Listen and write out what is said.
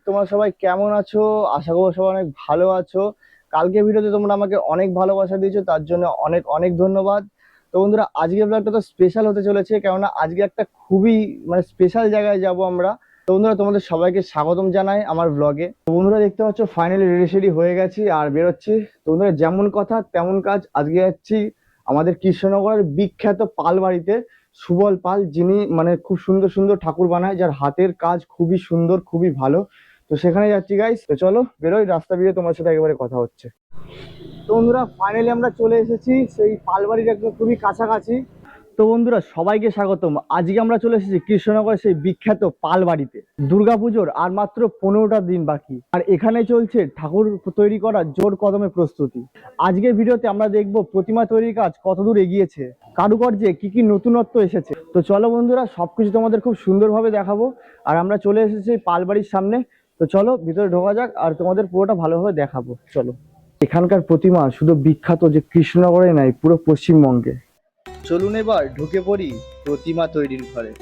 তোমরা সবাই কেমন আছো? আশা করবো সবাই অনেক ভালো আছো। কালকে ভিডিওতে তোমরা আমাকে অনেক ভালোবাসা দিয়েছো, তার জন্য অনেক অনেক ধন্যবাদ। তো বন্ধুরা, আজকের ব্লগটা তো স্পেশাল হতে চলেছে, কেননা আজকে একটা খুবই স্পেশাল জায়গায় যাব আমরা। তো বন্ধুরা, তোমাদের সবাইকে স্বাগতম জানাই আমার ব্লগে। তো বন্ধুরা, দেখতে পাচ্ছ ফাইনালি রেডি হয়ে গেছি আর বেরোচ্ছি। তো বন্ধুরা, যেমন কথা তেমন কাজ, আজকে যাচ্ছি আমাদের কৃষ্ণনগরের বিখ্যাত পাল বাড়িতে। সুবল পাল, যিনি খুব সুন্দর সুন্দর ঠাকুর বানায়, যার হাতের কাজ খুবই সুন্দর, খুবই ভালো। তো সেখানে যাচ্ছি গাইস। তো চলো বেরোই, রাস্তা বেরিয়ে তোমার সাথে একেবারে কথা হচ্ছে। তো বন্ধুরা, ফাইনালি আমরা চলে এসেছি সেই পালবাড়ির একদম খুবই কাছাকাছি। তো বন্ধুরা, সবাইকে স্বাগতম। আজকে আমরা চলে এসেছি কৃষ্ণনগরের সেই বিখ্যাত পালবাড়িতে। দুর্গাপুজোর আর মাত্র 15টা দিন বাকি, আর এখানে চলছে ঠাকুর তৈরি করার জোর কদমে প্রস্তুতি। আজকের ভিডিওতে আমরা দেখব প্রতিমা তৈরির কাজ কতদূর এগিয়েছে, কারুকার্যে কি কি নতুনত্ব এসেছে। তো চলো বন্ধুরা, সবকিছু তোমাদের খুব সুন্দরভাবে দেখাবো। আর আমরা চলে এসেছি পালবাড়ির সামনে। তো চলো ভিতরে ঢোকা যাক, আর তোমাদের পুরোটা ভালোভাবে দেখাবো। চলো। এখানকার প্রতিমা শুধু বিখ্যাত যে কৃষ্ণনগরে নাই, পুরো পশ্চিমবঙ্গে। চলুন এবার ঢুকে পড়ি প্রতিমা তৈরির ঘরে।